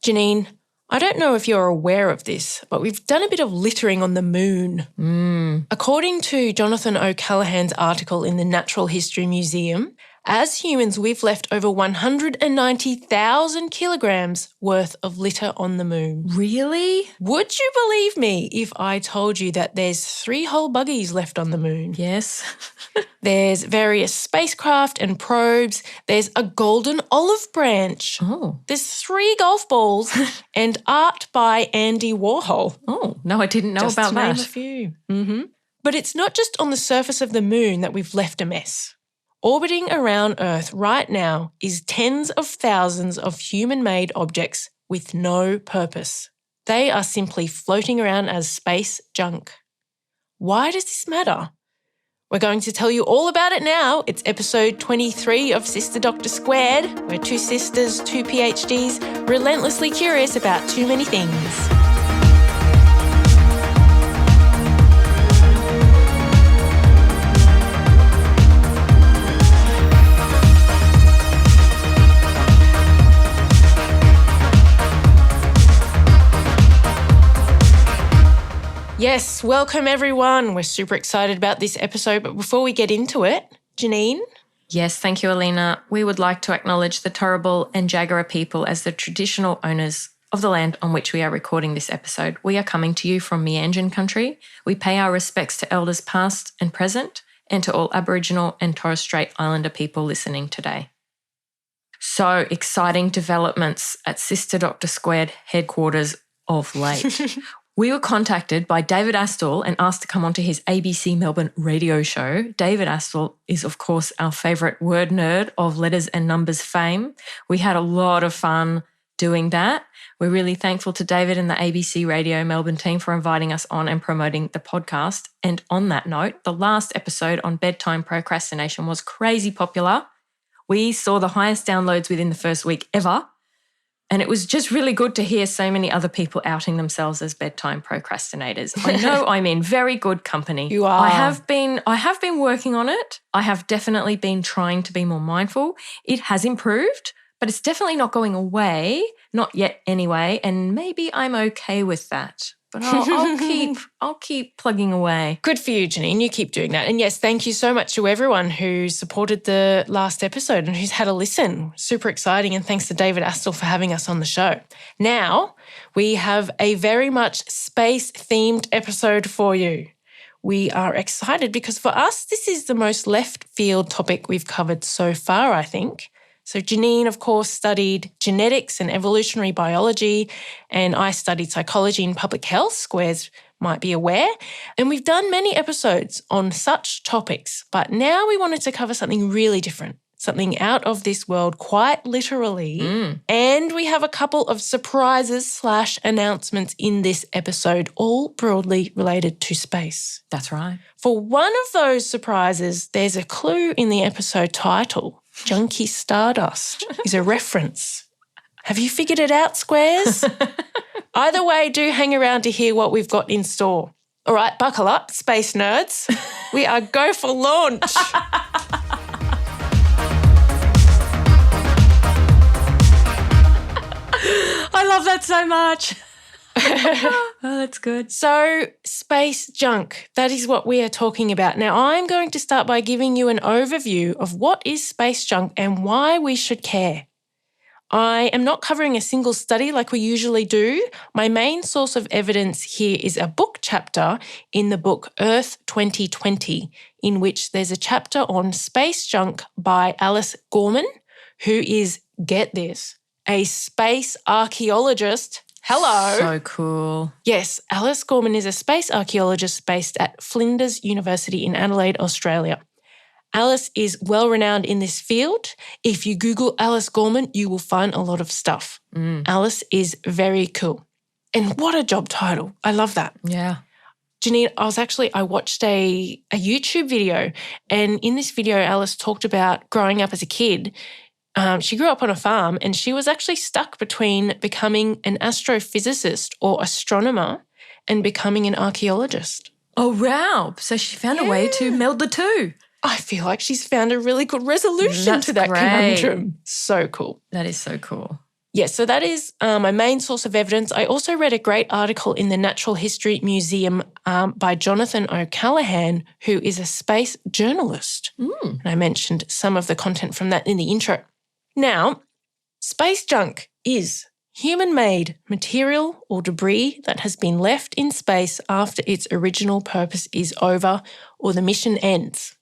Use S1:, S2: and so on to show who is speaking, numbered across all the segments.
S1: Janine, I don't know if you're aware of this, but we've done a bit of littering on the moon. According to Jonathan O'Callaghan's article in the Natural History Museum, as humans, we've left over 190,000 kilograms worth of litter on the moon.
S2: Really?
S1: Would you believe me if I told you that there's 3 whole buggies left on the moon?
S2: Yes.
S1: There's various spacecraft and probes. There's a golden olive branch.
S2: Oh.
S1: There's 3 golf balls and art by Andy Warhol.
S2: Oh, no, I didn't know
S1: Just
S2: about
S1: to
S2: that.
S1: name a few. But it's not just on the surface of the moon that we've left a mess. Orbiting around Earth right now is tens of thousands of human-made objects with no purpose. They are simply floating around as space junk. Why does this matter? We're going to tell you all about it now. It's episode 23 of Sister Doctor Squared. We're 2 sisters, 2 PhDs, relentlessly curious about too many things. Yes, welcome everyone. We're super excited about this episode, but before we get into it, Janine?
S2: Yes, thank you, Aleena. We would like to acknowledge the Turrbal and Jagera people as the traditional owners of the land on which we are recording this episode. We are coming to you from Meanjin country. We pay our respects to elders past and present and to all Aboriginal and Torres Strait Islander people listening today. So exciting developments at Sister Doctor Squared headquarters of late. We were contacted by David Astle and asked to come onto his ABC Melbourne radio show. David Astle is, of course, our favourite word nerd of letters and numbers fame. We had a lot of fun doing that. We're really thankful to David and the ABC Radio Melbourne team for inviting us on and promoting the podcast. And on that note, the last episode on bedtime procrastination was crazy popular. We saw the highest downloads within the first week ever. And it was just really good to hear so many other people outing themselves as bedtime procrastinators. I know I'm in very good company.
S1: You are.
S2: I have been working on it. I have definitely been trying to be more mindful. It has improved, but it's definitely not going away, not yet anyway, and maybe I'm okay with that. But I'll keep plugging away.
S1: Good for you, Janine. You keep doing that. And yes, thank you so much to everyone who supported the last episode and who's had a listen. Super exciting. And thanks to David Astle for having us on the show. Now, we have a very much space-themed episode for you. We are excited because for us, this is the most left field topic we've covered so far, I think. So Janine, of course, studied genetics and evolutionary biology, and I studied psychology and public health, Squares might be aware. And we've done many episodes on such topics, but now we wanted to cover something really different, something out of this world quite literally. And we have a couple of surprises/announcements in this episode, all broadly related to space.
S2: That's right.
S1: For one of those surprises, there's a clue in the episode title. Junky Stardust is a reference. Have you figured it out, Squares? Either way, do hang around to hear what we've got in store. All right, buckle up, space nerds. We are go for launch.
S2: I love that so much. Oh, that's good.
S1: So, space junk, that is what we are talking about. Now, I'm going to start by giving you an overview of what is space junk and why we should care. I am not covering a single study like we usually do. My main source of evidence here is a book chapter in the book Earth 2020, in which there's a chapter on space junk by Alice Gorman, who is, get this, a space archaeologist. Hello.
S2: So cool.
S1: Yes, Alice Gorman is a space archaeologist based at Flinders University in Adelaide, Australia. Alice is well renowned in this field. If you Google Alice Gorman, you will find a lot of stuff. Alice is very cool. And what a job title. I love that.
S2: Yeah.
S1: Janine, I watched a YouTube video, and in this video, Alice talked about growing up as a kid. She grew up on a farm and she was actually stuck between becoming an astrophysicist or astronomer and becoming an archaeologist.
S2: Oh, wow. So she found a way to meld the two.
S1: I feel like she's found a really good resolution to that conundrum. So cool.
S2: That is so cool.
S1: Yes, so that is my main source of evidence. I also read a great article in the Natural History Museum by Jonathan O'Callaghan, who is a space journalist. And I mentioned some of the content from that in the intro. Now, space junk is human-made material or debris that has been left in space after its original purpose is over or the mission ends.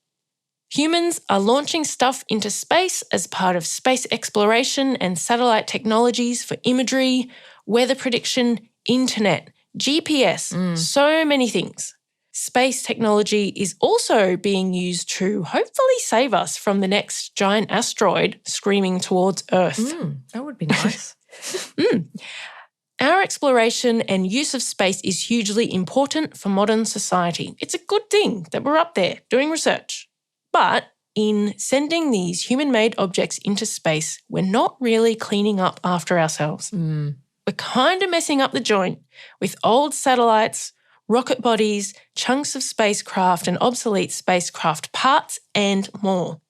S1: Humans are launching stuff into space as part of space exploration and satellite technologies for imagery, weather prediction, internet, GPS, so many things. Space technology is also being used to hopefully save us from the next giant asteroid screaming towards Earth.
S2: That would be nice.
S1: Our exploration and use of space is hugely important for modern society. It's a good thing that we're up there doing research. But in sending these human-made objects into space, we're not really cleaning up after ourselves. We're kind of messing up the joint with old satellites, rocket bodies, chunks of spacecraft and obsolete spacecraft parts and more.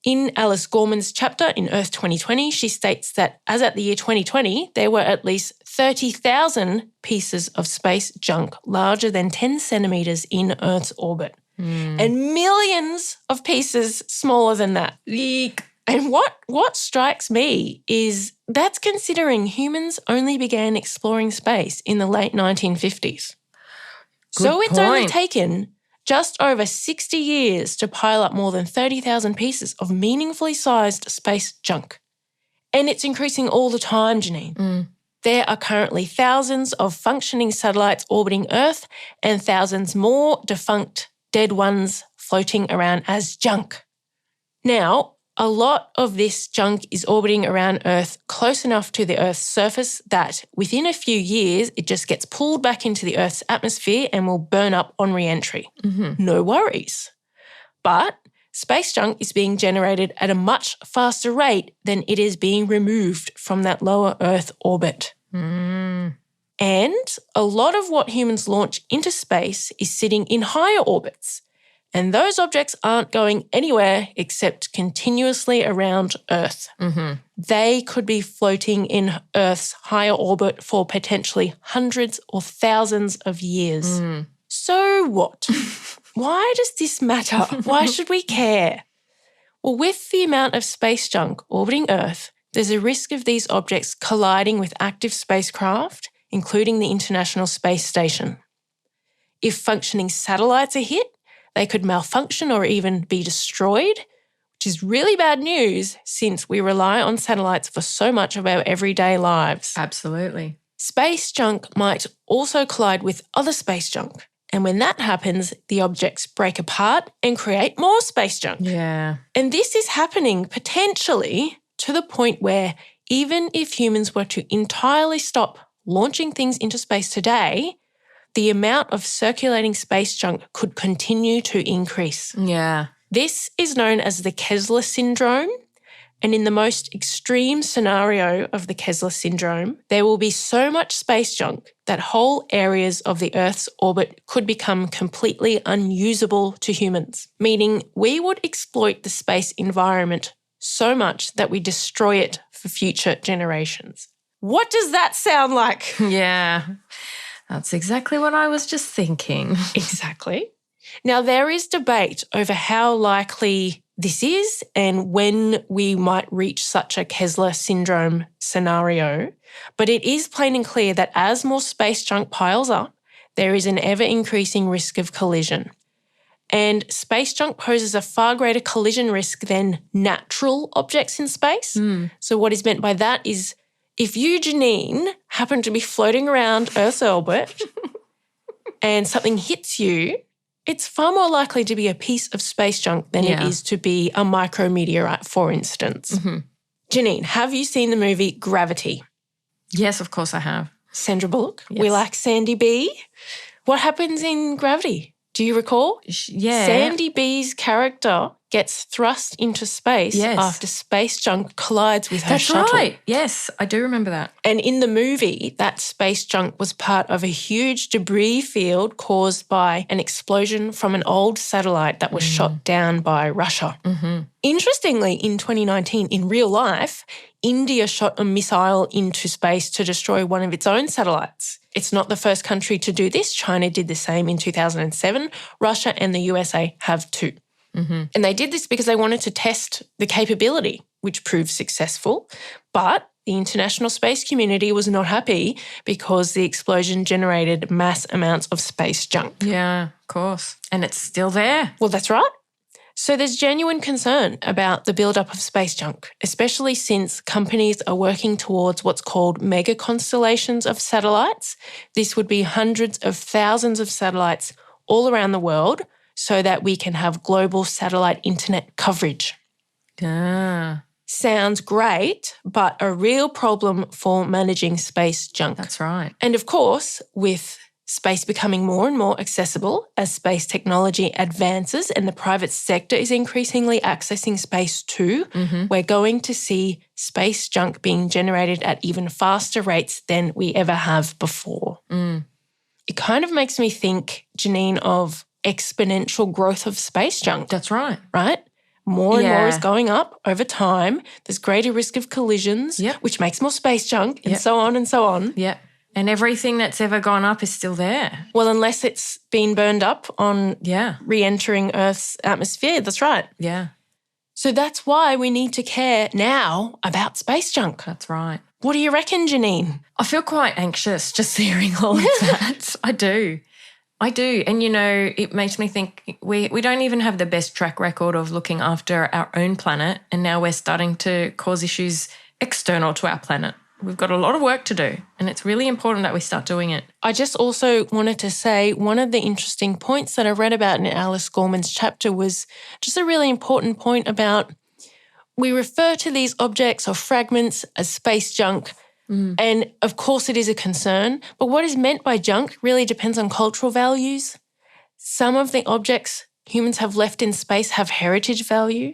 S1: In Alice Gorman's chapter in Earth 2020, she states that as at the year 2020, there were at least 30,000 pieces of space junk larger than 10 centimetres in Earth's orbit. And millions of pieces smaller than that.
S2: Eek.
S1: And what strikes me is that's considering humans only began exploring space in the late 1950s. So it's only taken just over 60 years to pile up more than 30,000 pieces of meaningfully sized space junk. And it's increasing all the time, Janine. There are currently thousands of functioning satellites orbiting Earth and thousands more defunct dead ones floating around as junk. Now, a lot of this junk is orbiting around Earth close enough to the Earth's surface that within a few years it just gets pulled back into the Earth's atmosphere and will burn up on re-entry. No worries. But space junk is being generated at a much faster rate than it is being removed from that lower Earth orbit. And a lot of what humans launch into space is sitting in higher orbits. And those objects aren't going anywhere except continuously around Earth. They could be floating in Earth's higher orbit for potentially hundreds or thousands of years. So what? Why does this matter? Why should we care? Well, with the amount of space junk orbiting Earth, there's a risk of these objects colliding with active spacecraft, including the International Space Station. If functioning satellites are hit, they could malfunction or even be destroyed, which is really bad news since we rely on satellites for so much of our everyday lives.
S2: Absolutely.
S1: Space junk might also collide with other space junk. And when that happens, the objects break apart and create more space junk.
S2: Yeah.
S1: And this is happening potentially to the point where even if humans were to entirely stop launching things into space today, the amount of circulating space junk could continue to increase.
S2: Yeah.
S1: This is known as the Kessler syndrome. And in the most extreme scenario of the Kessler syndrome, there will be so much space junk that whole areas of the Earth's orbit could become completely unusable to humans, meaning we would exploit the space environment so much that we destroy it for future generations. What does that sound like?
S2: Yeah. That's exactly what I was just thinking.
S1: Exactly. Now, there is debate over how likely this is and when we might reach such a Kessler syndrome scenario, but it is plain and clear that as more space junk piles up, there is an ever-increasing risk of collision. And space junk poses a far greater collision risk than natural objects in space. So what is meant by that is if you, Janine, happen to be floating around Earth's orbit and something hits you, it's far more likely to be a piece of space junk than it is to be a micrometeorite, for instance. Janine, have you seen the movie Gravity?
S2: Yes, of course I have.
S1: Sandra Bullock?
S2: Yes.
S1: We like Sandy B. What happens in Gravity? Do you recall?
S2: Yeah.
S1: Sandy B's character gets thrust into space after space junk collides with her shuttle.
S2: That's right. Yes, I do remember that.
S1: And in the movie, that space junk was part of a huge debris field caused by an explosion from an old satellite that was shot down by Russia.
S2: Mm-hmm.
S1: Interestingly, in 2019, in real life, India shot a missile into space to destroy one of its own satellites. It's not the first country to do this. China did the same in 2007. Russia and the USA have too.
S2: Mm-hmm.
S1: And they did this because they wanted to test the capability, which proved successful. But the international space community was not happy because the explosion generated mass amounts of space junk.
S2: Yeah, of course. And it's still there.
S1: Well, that's right. So there's genuine concern about the buildup of space junk, especially since companies are working towards what's called mega constellations of satellites. This would be hundreds of thousands of satellites all around the world so that we can have global satellite internet coverage.
S2: Ah,
S1: Sounds great, but a real problem for managing space junk.
S2: that's right.
S1: And of course, with space becoming more and more accessible as space technology advances and the private sector is increasingly accessing space too, we're going to see space junk being generated at even faster rates than we ever have before. It kind of makes me think, Janine, of exponential growth of space junk.
S2: That's right.
S1: Right? More and more is going up over time. There's greater risk of collisions, which makes more space junk, and so on and so on.
S2: Yeah. And everything that's ever gone up is still there.
S1: Well, unless it's been burned up on re-entering Earth's atmosphere. That's right.
S2: Yeah.
S1: So that's why we need to care now about space junk.
S2: That's right.
S1: What do you reckon, Janine?
S2: I feel quite anxious just hearing all of that. I do. And, it makes me think we don't even have the best track record of looking after our own planet, and now we're starting to cause issues external to our planet. We've got a lot of work to do, and it's really important that we start doing it.
S1: I just also wanted to say one of the interesting points that I read about in Alice Gorman's chapter was just a really important point about we refer to these objects or fragments as space junk. And of course it is a concern, but what is meant by junk really depends on cultural values. Some of the objects humans have left in space have heritage value.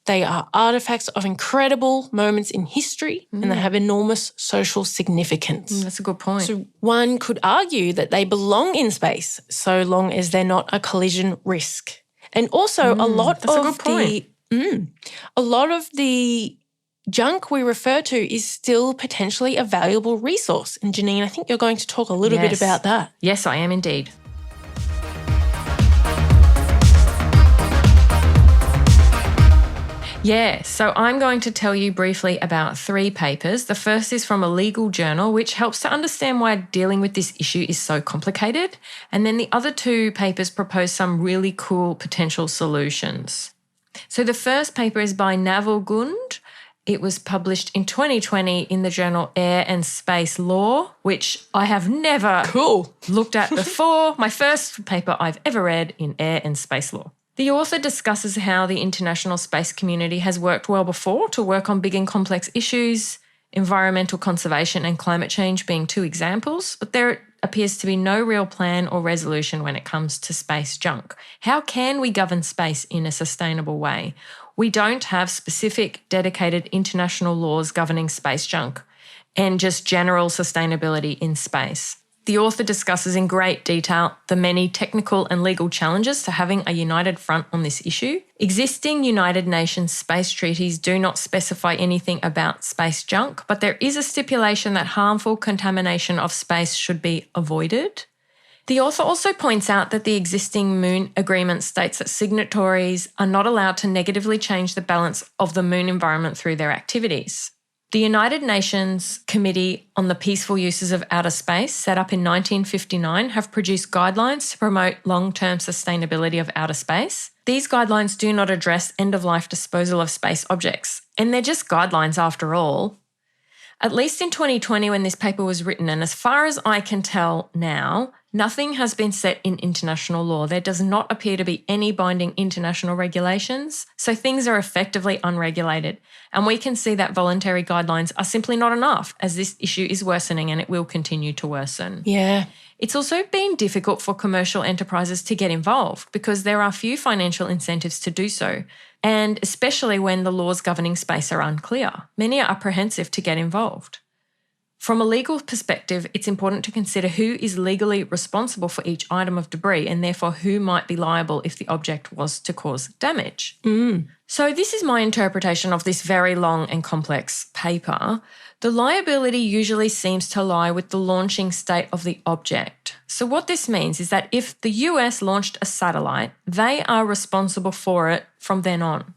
S1: They are artifacts of incredible moments in history and they have enormous social significance.
S2: That's a good point.
S1: So one could argue that they belong in space so long as they're not a collision risk. And also a lot of the junk we refer to is still potentially a valuable resource. And Janine, I think you're going to talk a little bit about that.
S2: Yes, I am indeed. Yeah, so I'm going to tell you briefly about 3 papers. The first is from a legal journal, which helps to understand why dealing with this issue is so complicated. And then the other 2 papers propose some really cool potential solutions. So the first paper is by Navalgund. It was published in 2020 in the journal Air and Space Law, which I have never looked at before. My first paper I've ever read in Air and Space Law. The author discusses how the international space community has worked well before to work on big and complex issues, environmental conservation and climate change being 2 examples, but there appears to be no real plan or resolution when it comes to space junk. How can we govern space in a sustainable way? We don't have specific, dedicated international laws governing space junk and just general sustainability in space. The author discusses in great detail the many technical and legal challenges to having a united front on this issue. Existing United Nations space treaties do not specify anything about space junk, but there is a stipulation that harmful contamination of space should be avoided. The author also points out that the existing Moon Agreement states that signatories are not allowed to negatively change the balance of the Moon environment through their activities. The United Nations Committee on the Peaceful Uses of Outer Space, set up in 1959, have produced guidelines to promote long-term sustainability of outer space. These guidelines do not address end-of-life disposal of space objects, and they're just guidelines after all. At least in 2020 when this paper was written, and as far as I can tell now, nothing has been set in international law. There does not appear to be any binding international regulations, so things are effectively unregulated. And we can see that voluntary guidelines are simply not enough as this issue is worsening and it will continue to worsen.
S1: Yeah.
S2: It's also been difficult for commercial enterprises to get involved because there are few financial incentives to do so. and especially when the laws governing space are unclear. Many are apprehensive to get involved. From a legal perspective, it's important to consider who is legally responsible for each item of debris and therefore who might be liable if the object was to cause damage. So this is my interpretation of this very long and complex paper. The liability usually seems to lie with the launching state of the object. So what this means is that if the US launched a satellite, they are responsible for it from then on.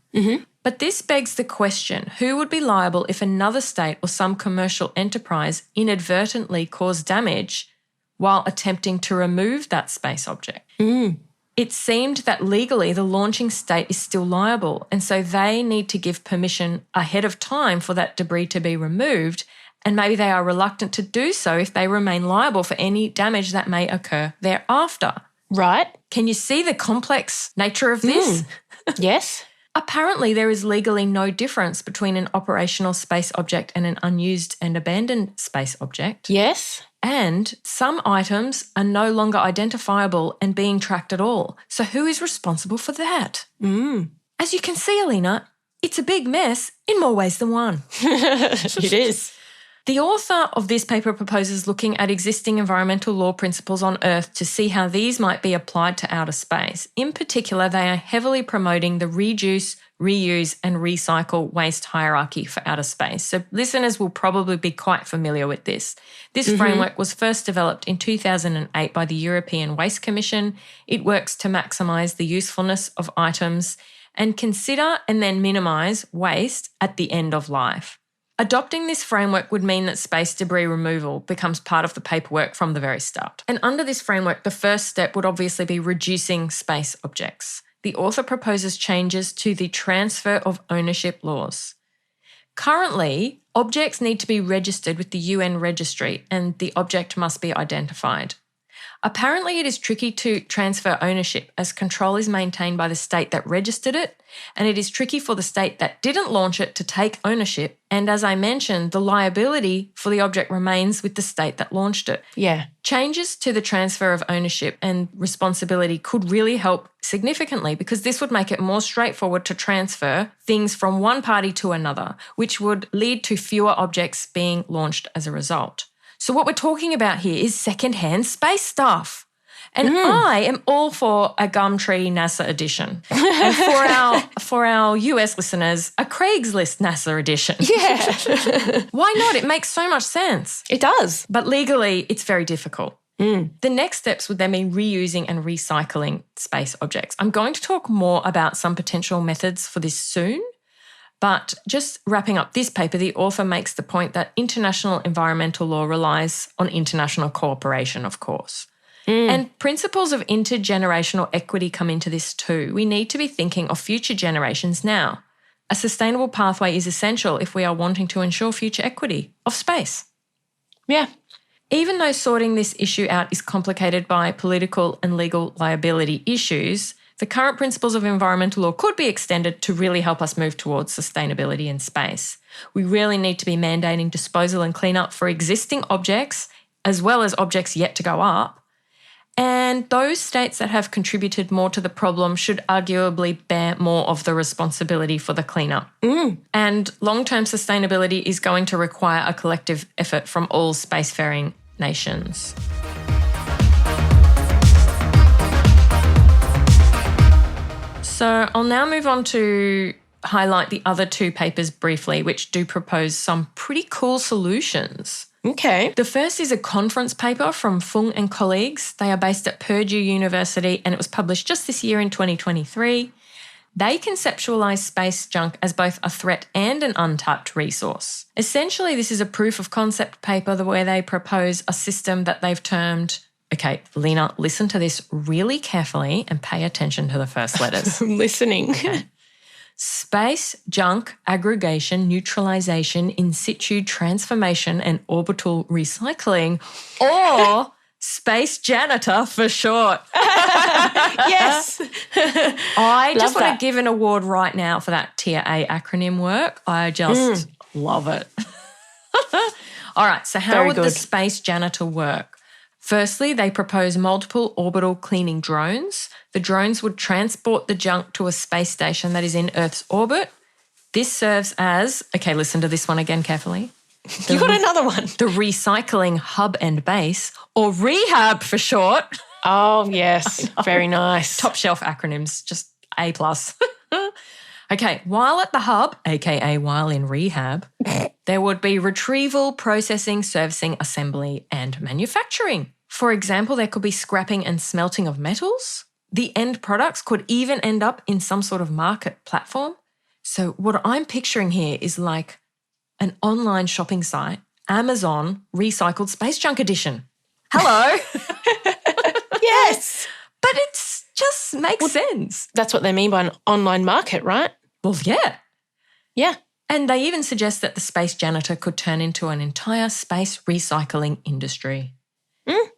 S2: But this begs the question, who would be liable if another state or some commercial enterprise inadvertently caused damage while attempting to remove that space object? It seemed that legally the launching state is still liable, and so they need to give permission ahead of time for that debris to be removed, and maybe they are reluctant to do so if they remain liable for any damage that may occur thereafter.
S1: Right.
S2: Can you see the complex nature of this?
S1: Yes.
S2: Apparently, there is legally no difference between an operational space object and an unused and abandoned space object.
S1: Yes.
S2: And some items are no longer identifiable and being tracked at all. So who is responsible for that? As you can see, Aleena, it's a big mess in more ways than one.
S1: It is.
S2: The author of this paper proposes looking at existing environmental law principles on Earth to see how these might be applied to outer space. In particular, they are heavily promoting the reduce, reuse and recycle waste hierarchy for outer space. So listeners will probably be quite familiar with this. This framework was first developed in 2008 by the European Waste Commission. It works to maximise the usefulness of items and consider and then minimise waste at the end of life. Adopting this framework would mean that space debris removal becomes part of the paperwork from the very start. And under this framework, the first step would obviously be reducing space objects. The author proposes changes to the transfer of ownership laws. Currently, objects need to be registered with the UN registry and the object must be identified. Apparently, it is tricky to transfer ownership as control is maintained by the state that registered it, and it is tricky for the state that didn't launch it to take ownership. And as I mentioned, the liability for the object remains with the state that launched it.
S1: Yeah.
S2: Changes to the transfer of ownership and responsibility could really help significantly because this would make it more straightforward to transfer things from one party to another, which would lead to fewer objects being launched as a result. So what we're talking about here is secondhand space stuff. And I am all for a Gumtree NASA edition. And for our US listeners, a Craigslist NASA edition.
S1: Yeah.
S2: Why not? It makes so much sense.
S1: It does.
S2: But legally, it's very difficult. The next steps would then be reusing and recycling space objects. I'm going to talk more about some potential methods for this soon. But just wrapping up this paper, the author makes the point that international environmental law relies on international cooperation, of course. And principles of intergenerational equity come into this too. We need to be thinking of future generations now. A sustainable pathway is essential if we are wanting to ensure future equity of space.
S1: Yeah.
S2: Even though sorting this issue out is complicated by political and legal liability issues, the current principles of environmental law could be extended to really help us move towards sustainability in space. We really need to be mandating disposal and cleanup for existing objects as well as objects yet to go up. And those states that have contributed more to the problem should arguably bear more of the responsibility for the cleanup. And long-term sustainability is going to require a collective effort from all spacefaring nations. So I'll now move on to highlight the other two papers briefly, which do propose some pretty cool solutions.
S1: Okay.
S2: The first is a conference paper from Fung and colleagues. They are based at Purdue University and it was published just this year in 2023. They conceptualise space junk as both a threat and an untapped resource. Essentially, this is a proof of concept paper where they propose a system that they've termed, okay, Aleena, listen to this really carefully and pay attention to the first letters.
S1: I'm listening.
S2: Okay. Space junk aggregation, neutralisation, in situ transformation and orbital recycling, or space janitor for short.
S1: Yes.
S2: I just want to give an award right now for that Tier A acronym work. I just love it. All right, so how would the space janitor work? Firstly, they propose multiple orbital cleaning drones. The drones would transport the junk to a space station that is in Earth's orbit. This serves as, okay, listen to this one again carefully.
S1: You got another one.
S2: The recycling hub and base, or rehab for short.
S1: Oh, yes. Very nice.
S2: Top shelf acronyms, just A+. Okay, while at the hub, aka while in rehab, there would be retrieval, processing, servicing, assembly, and manufacturing. For example, there could be scrapping and smelting of metals. The end products could even end up in some sort of market platform. So what I'm picturing here is like an online shopping site, Amazon Recycled Space Junk Edition. Hello.
S1: Yes.
S2: But it just makes sense.
S1: That's what they mean by an online market, right?
S2: Well, yeah.
S1: Yeah.
S2: And they even suggest that the space janitor could turn into an entire space recycling industry.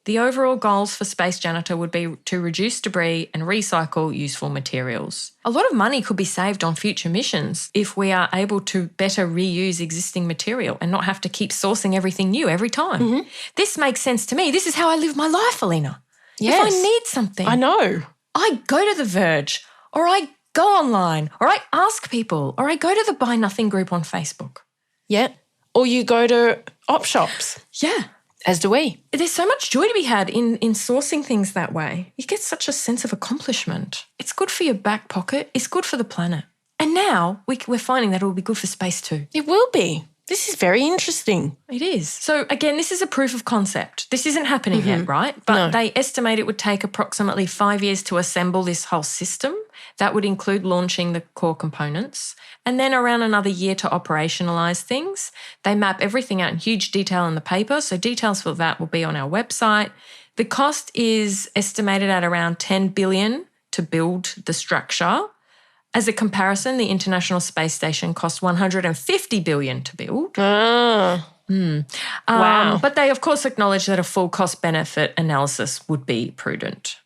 S2: The overall goals for space janitor would be to reduce debris and recycle useful materials. A lot of money could be saved on future missions if we are able to better reuse existing material and not have to keep sourcing everything new every time.
S1: Mm-hmm.
S2: This makes sense to me. This is how I live my life, Aleena.
S1: Yes.
S2: If I need something,
S1: I know.
S2: I go to The Verge, or I go online, or I ask people, or I go to the Buy Nothing group on Facebook.
S1: Yeah. Or you go to op shops.
S2: Yeah.
S1: As do we.
S2: There's so much joy to be had in sourcing things that way. You get such a sense of accomplishment. It's good for your back pocket. It's good for the planet. And now we're finding that it will be good for space too.
S1: It will be. This is very interesting.
S2: It is. So again, this is a proof of concept. This isn't happening yet, right? But they estimate it would take approximately 5 years to assemble this whole system. That would include launching the core components and then around another year to operationalise things. They map everything out in huge detail in the paper. So details for that will be on our website. The cost is estimated at around $10 billion to build the structure. As a comparison, the International Space Station cost $150 billion to build.
S1: Wow.
S2: But they, of course, acknowledge that a full cost-benefit analysis would be prudent.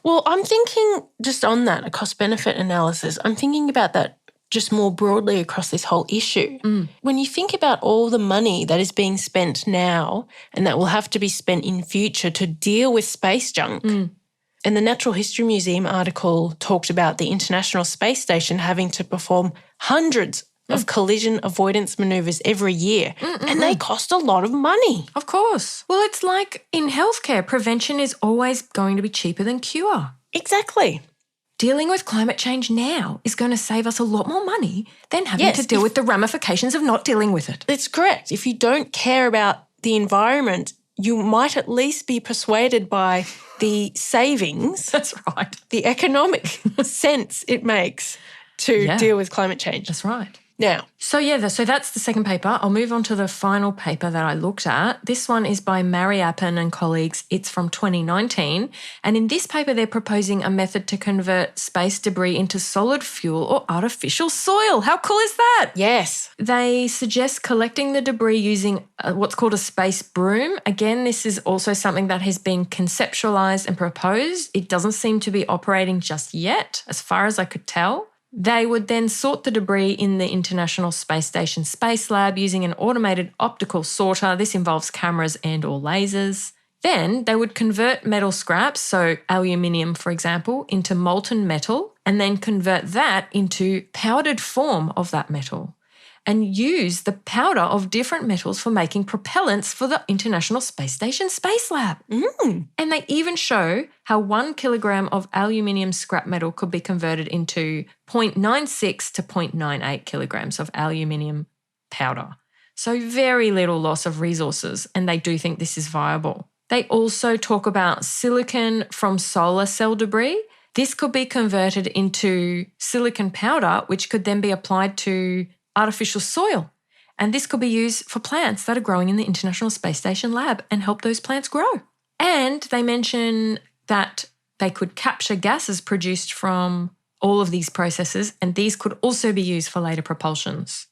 S1: Well, I'm thinking just on that, a cost-benefit analysis, I'm thinking about that just more broadly across this whole issue. When you think about all the money that is being spent now and that will have to be spent in future to deal with space junk, and the Natural History Museum article talked about the International Space Station having to perform hundreds of collision avoidance manoeuvres every year, and they cost a lot of money.
S2: Of course. Well, it's like in healthcare, prevention is always going to be cheaper than cure.
S1: Exactly.
S2: Dealing with climate change now is going to save us a lot more money than having to deal with the ramifications of not dealing with it.
S1: That's correct. If you don't care about the environment, you might at least be persuaded by the savings.
S2: That's right.
S1: The economic sense it makes to deal with climate change.
S2: That's right.
S1: Now.
S2: So that's the second paper. I'll move on to the final paper that I looked at. This one is by Mariappan and colleagues. It's from 2019. And in this paper, they're proposing a method to convert space debris into solid fuel or artificial soil. How cool is that?
S1: Yes.
S2: They suggest collecting the debris using what's called a space broom. Again, this is also something that has been conceptualized and proposed. It doesn't seem to be operating just yet, as far as I could tell. They would then sort the debris in the International Space Station Space Lab using an automated optical sorter. This involves cameras and or lasers. Then they would convert metal scraps, so aluminium, for example, into molten metal and then convert that into powdered form of that metal and use the powder of different metals for making propellants for the International Space Station Space Lab. And they even show how 1 kilogram of aluminium scrap metal could be converted into 0.96 to 0.98 kilograms of aluminium powder. So very little loss of resources, and they do think this is viable. They also talk about silicon from solar cell debris. This could be converted into silicon powder, which could then be applied to artificial soil. And this could be used for plants that are growing in the International Space Station lab and help those plants grow. And they mention that they could capture gases produced from all of these processes, and these could also be used for later propulsions.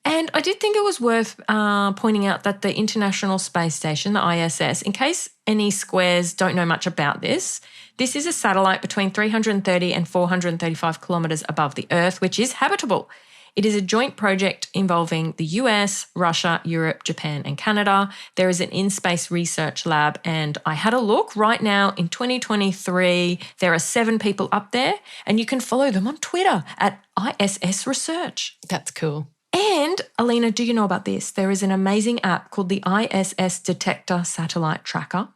S2: And I did think it was worth pointing out that the International Space Station, the ISS, in case any squares don't know much about this, this is a satellite between 330 and 435 kilometres above the Earth, which is habitable. It is a joint project involving the US, Russia, Europe, Japan, and Canada. There is an in-space research lab, and I had a look right now in 2023. There are 7 people up there, and you can follow them on Twitter at ISS Research.
S1: That's cool.
S2: And, Aleena, do you know about this? There is an amazing app called the ISS Detector Satellite Tracker,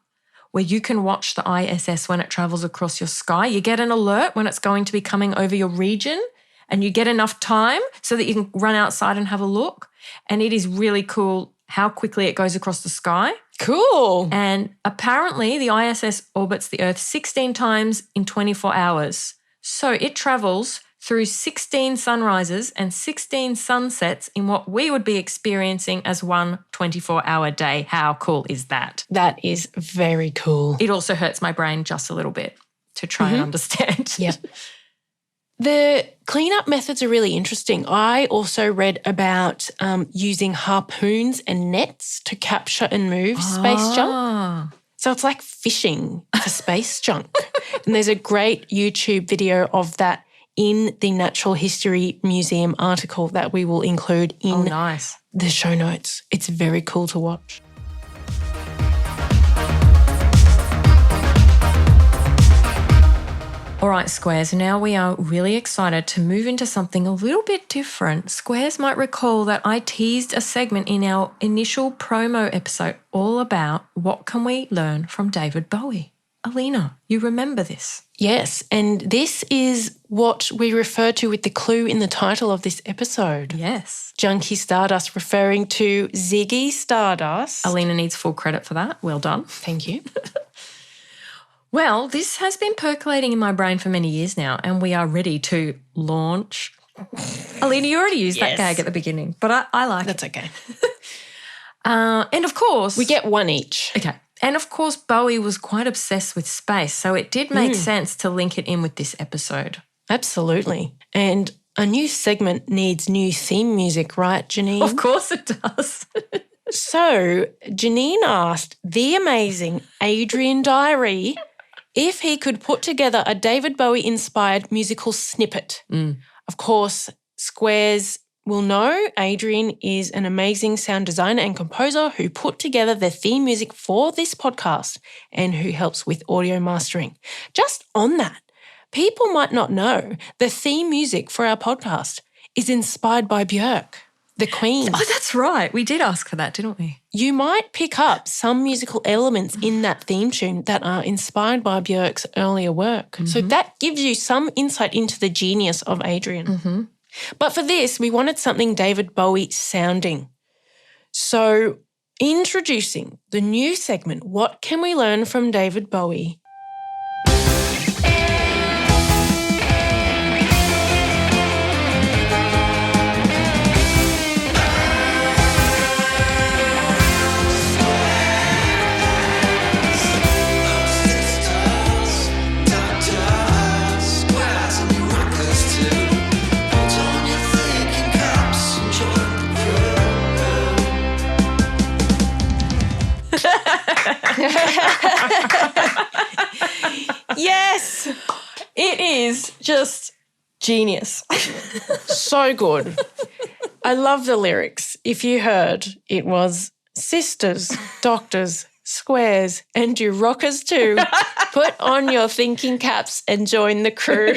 S2: where you can watch the ISS when it travels across your sky. You get an alert when it's going to be coming over your region, and you get enough time so that you can run outside and have a look. And it is really cool how quickly it goes across the sky.
S1: Cool.
S2: And apparently the ISS orbits the Earth 16 times in 24 hours. So it travels through 16 sunrises and 16 sunsets in what we would be experiencing as one 24-hour day. How cool is that?
S1: That is very cool.
S2: It also hurts my brain just a little bit to try and understand.
S1: Yep. The cleanup methods are really interesting. I also read about using harpoons and nets to capture and move space junk. So it's like fishing for space junk. And there's a great YouTube video of that in the Natural History Museum article that we will include in the show notes. It's very cool to watch.
S2: All right, Squares, now we are really excited to move into something a little bit different. Squares might recall that I teased a segment in our initial promo episode all about what can we learn from David Bowie. Aleena, you remember this?
S1: Yes, and this is what we refer to with the clue in the title of this episode.
S2: Yes.
S1: Junky Stardust, referring to Ziggy Stardust.
S2: Aleena needs full credit for that. Well done.
S1: Thank you.
S2: Well, this has been percolating in my brain for many years now, and we are ready to launch. Aleena, you already used that gag at the beginning, but I like
S1: That's
S2: it.
S1: okay.
S2: And of course...
S1: We get one each.
S2: Okay. And of course, Bowie was quite obsessed with space, so it did make sense to link it in with this episode.
S1: Absolutely. And a new segment needs new theme music, right, Janine?
S2: Of course it does.
S1: So Janine asked the amazing Adrian Diary if he could put together a David Bowie-inspired musical snippet. Of course, Squares will know Adrian is an amazing sound designer and composer who put together the theme music for this podcast and who helps with audio mastering. Just on that, people might not know the theme music for our podcast is inspired by Björk, the Queen.
S2: Oh, that's right. We did ask for that, didn't we?
S1: You might pick up some musical elements in that theme tune that are inspired by Björk's earlier work. So that gives you some insight into the genius of Adrian. But for this, we wanted something David Bowie sounding. So introducing the new segment, What Can We Learn from David Bowie?
S2: Yes, it is just genius.
S1: So good. I love the lyrics. If you heard, it was sisters, doctors, squares, and you rockers too. Put on your thinking caps and join the crew.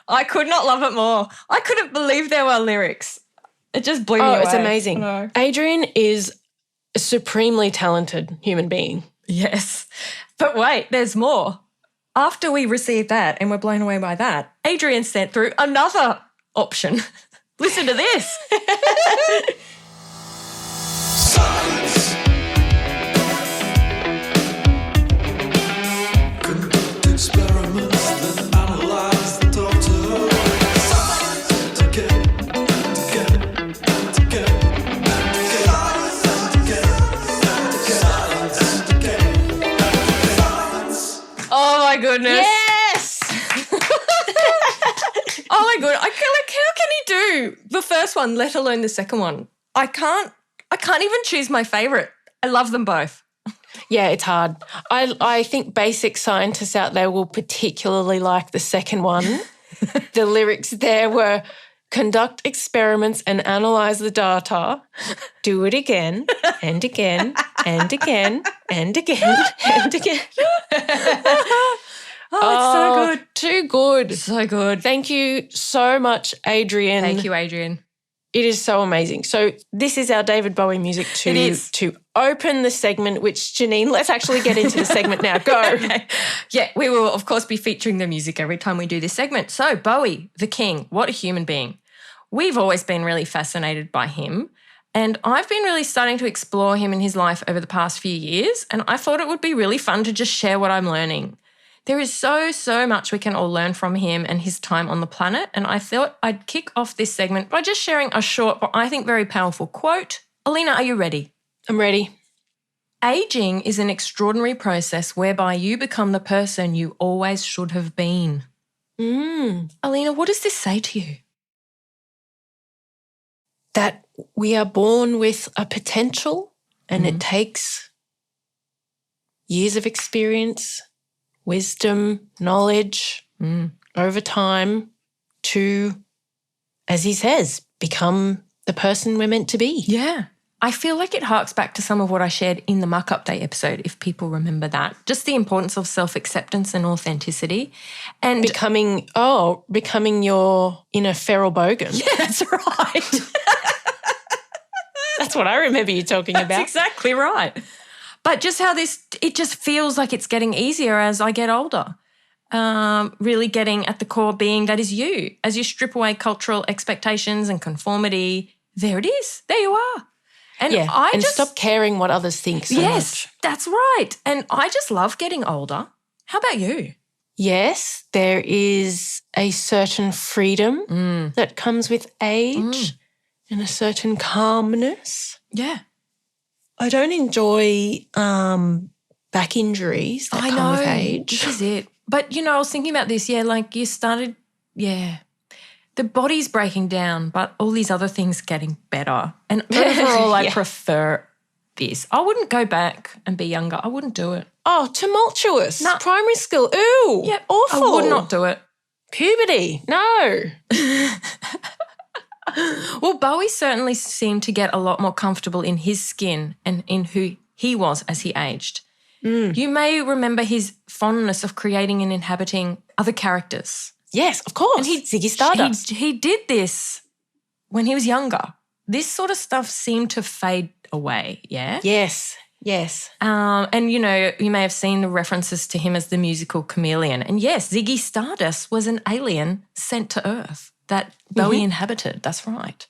S2: I could not love it more. I couldn't believe there were lyrics. It just blew me away.
S1: Oh, it's amazing. Adrian is a supremely talented human being.
S2: Yes. But wait, there's more. After we received that and were blown away by that, Adrian sent through another option. Listen to this.
S3: Science. Conduct experiments, then analyze the total. Science. To get.
S2: Oh my goodness.
S1: Yes!
S2: Oh my god! How can he do the first one, let alone the second one? I can't even choose my favourite. I love them both.
S1: Yeah, it's hard. I think basic scientists out there will particularly like the second one. The lyrics there were, conduct experiments and analyze the data. Do it again and again and again and again and again.
S2: It's so good.
S1: Too good.
S2: So good.
S1: Thank you so much, Adrian.
S2: Thank you, Adrian.
S1: It is so amazing. So this is our David Bowie music to open the segment, which, Janine, let's actually get into the segment now. Go.
S2: Okay. Yeah, we will, of course, be featuring the music every time we do this segment. So Bowie, the king, what a human being. We've always been really fascinated by him, and I've been really starting to explore him and his life over the past few years, and I thought it would be really fun to just share what I'm learning. There is so much we can all learn from him and his time on the planet, and I thought I'd kick off this segment by just sharing a short but I think very powerful quote. Aleena, are you ready?
S1: I'm ready.
S2: Aging is an extraordinary process whereby you become the person you always should have been. Aleena, what does this say to you?
S1: That we are born with a potential and it takes years of experience, wisdom, knowledge over time to, as he says, become the person we're meant to be.
S2: Yeah. I feel like it harks back to some of what I shared in the Muck Update episode, if people remember that. Just the importance of self-acceptance and authenticity. And
S1: becoming your inner Feral Bogan.
S2: Yeah, that's right.
S1: That's what I remember you talking about.
S2: That's exactly right. But just how it just feels like it's getting easier as I get older. Really getting at the core being that is you. As you strip away cultural expectations and conformity, there it is. There you are. And
S1: stop caring what others think so much.
S2: That's right. And I just love getting older. How about you?
S1: Yes, there is a certain freedom that comes with age and a certain calmness.
S2: Yeah.
S1: I don't enjoy back injuries that come with age.
S2: This is it. But, I was thinking about this, like you started, the body's breaking down, but all these other things getting better. And overall, I prefer this. I wouldn't go back and be younger. I wouldn't do it.
S1: Oh, tumultuous.
S2: No.
S1: Primary school. Ooh, awful.
S2: I would not do it.
S1: Puberty. No.
S2: Well, Bowie certainly seemed to get a lot more comfortable in his skin and in who he was as he aged. You may remember his fondness of creating and inhabiting other characters.
S1: Yes, of course. And Ziggy Stardust.
S2: He did this when he was younger. This sort of stuff seemed to fade away, yeah?
S1: Yes.
S2: And, you may have seen the references to him as the musical chameleon. And yes, Ziggy Stardust was an alien sent to Earth that Bowie inhabited. That's right.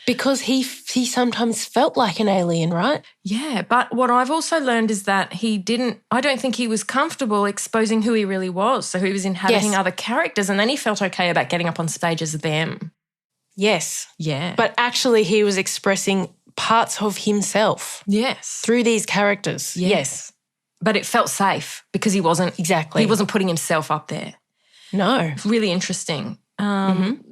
S1: Because he sometimes felt like an alien, right?
S2: Yeah, but what I've also learned is that I don't think he was comfortable exposing who he really was. So he was inhabiting other characters, and then he felt okay about getting up on stage as them.
S1: Yes.
S2: Yeah.
S1: But actually he was expressing parts of himself.
S2: Yes.
S1: Through these characters.
S2: Yes. But it felt safe because he wasn't putting himself up there.
S1: No.
S2: It's really interesting.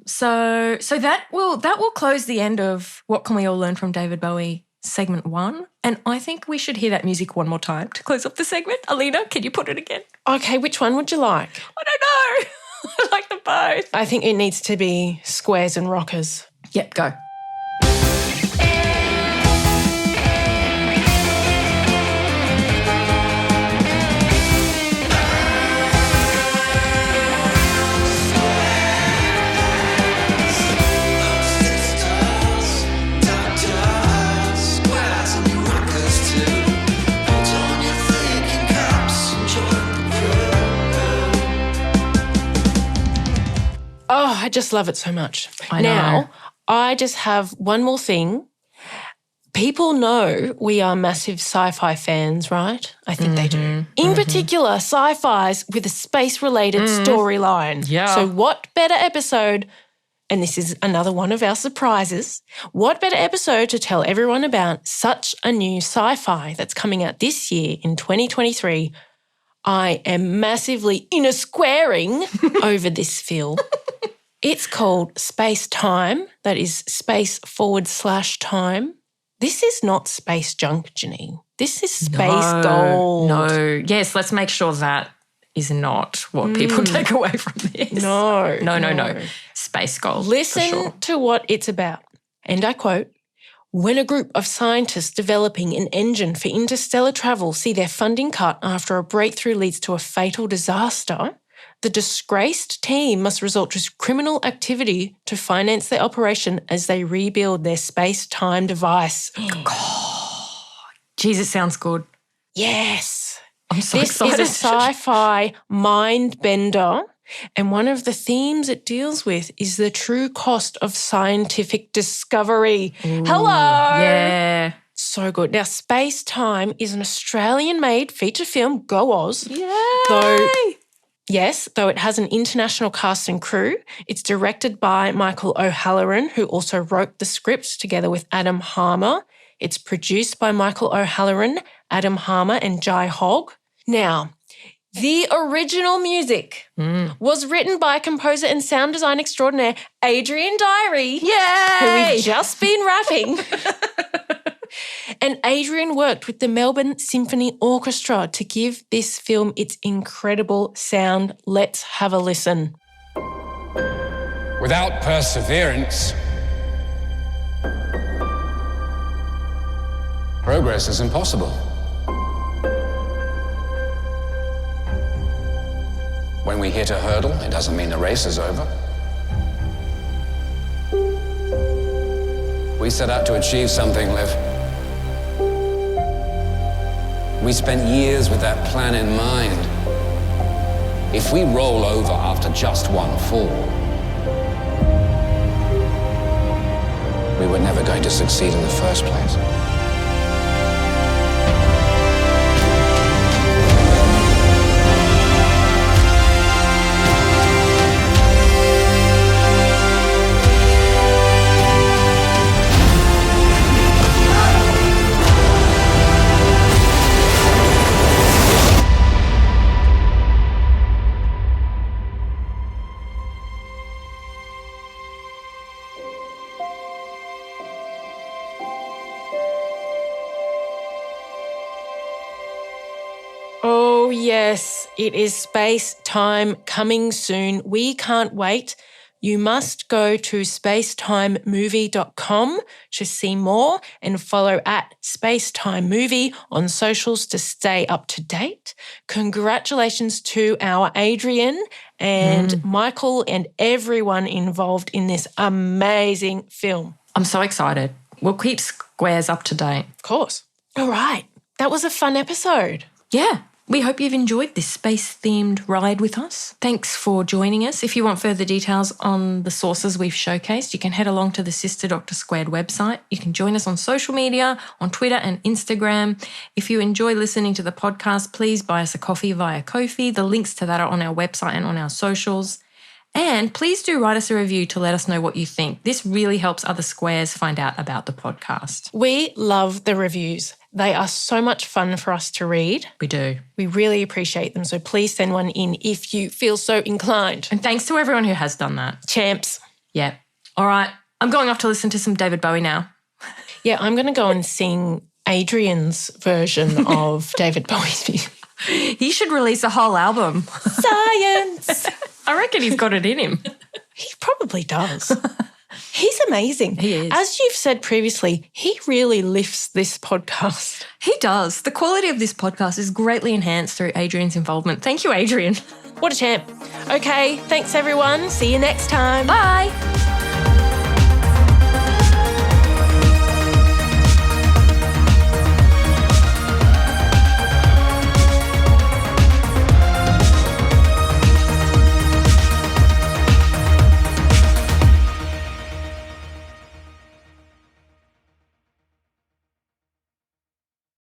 S2: So that will close the end of What Can We All Learn from David Bowie segment 1. And I think we should hear that music one more time to close off the segment. Aleena, can you put it again?
S1: Okay, which one would you like?
S2: I don't know. I like them both.
S1: I think it needs to be Squares and Rockers.
S2: Yep, go.
S1: Oh, I just love it so much.
S2: I know.
S1: Now, I just have one more thing. People know we are massive sci-fi fans, right? I think they do. In particular, sci-fis with a space-related storyline.
S2: Yeah.
S1: So what better episode, and this is another one of our surprises, what better episode to tell everyone about such a new sci-fi that's coming out this year in 2023. I am massively inner squaring over this film. It's called Space Time, that is space/time. This is not space junk, Janine. This is space gold.
S2: No. Yes, let's make sure that is not what people take away from this.
S1: No.
S2: No. Space gold.
S1: Listen
S2: for sure.
S1: to what it's about. And I quote, "When a group of scientists developing an engine for interstellar travel see their funding cut after a breakthrough leads to a fatal disaster, the disgraced team must resort to criminal activity to finance their operation as they rebuild their space-time device."
S2: Jesus, sounds good.
S1: Yes.
S2: I'm so
S1: This
S2: excited.
S1: is a sci-fi mind bender, and one of the themes it deals with is the true cost of scientific discovery. Hello.
S2: Yeah.
S1: So good. Now, Space Time is an Australian-made feature film, Go Oz.
S2: Yay.
S1: Though it has an international cast and crew. It's directed by Michael O'Halloran, who also wrote the script together with Adam Harmer. It's produced by Michael O'Halloran, Adam Harmer and Jai Hogg. Now, the original music was written by composer and sound design extraordinaire Adrian Diary, who we've just been rapping. And Adrian worked with the Melbourne Symphony Orchestra to give this film its incredible sound. Let's have a listen.
S4: Without perseverance, progress is impossible. When we hit a hurdle, it doesn't mean the race is over. We set out to achieve something, Liv. We spent years with that plan in mind. If we roll over after just one fall, we were never going to succeed in the first place.
S1: Oh, yes, it is Space Time coming soon. We can't wait. You must go to spacetimemovie.com to see more and follow at Spacetimemovie on socials to stay up to date. Congratulations to our Adrian and Michael and everyone involved in this amazing film.
S2: I'm so excited. We'll keep Squares up to date.
S1: Of course. All right. That was a fun episode.
S2: Yeah. We hope you've enjoyed this space-themed ride with us. Thanks for joining us. If you want further details on the sources we've showcased, you can head along to the Sister Doctor Squared website. You can join us on social media, on Twitter and Instagram. If you enjoy listening to the podcast, please buy us a coffee via Ko-fi. The links to that are on our website and on our socials. And please do write us a review to let us know what you think. This really helps other squares find out about the podcast.
S1: We love the reviews. They are so much fun for us to read.
S2: We do.
S1: We really appreciate them. So please send one in if you feel so inclined.
S2: And thanks to everyone who has done that.
S1: Champs.
S2: Yeah. All right. I'm going off to listen to some David Bowie now.
S1: Yeah, I'm going to go and sing Adrian's version of David Bowie's music.
S2: He should release a whole album.
S1: Science.
S2: I reckon he's got it in him.
S1: He probably does. He's amazing.
S2: He is.
S1: As you've said previously, he really lifts this podcast.
S2: He does. The quality of this podcast is greatly enhanced through Adrian's involvement. Thank you, Adrian.
S1: What a champ. Okay, thanks everyone. See you next time.
S2: Bye.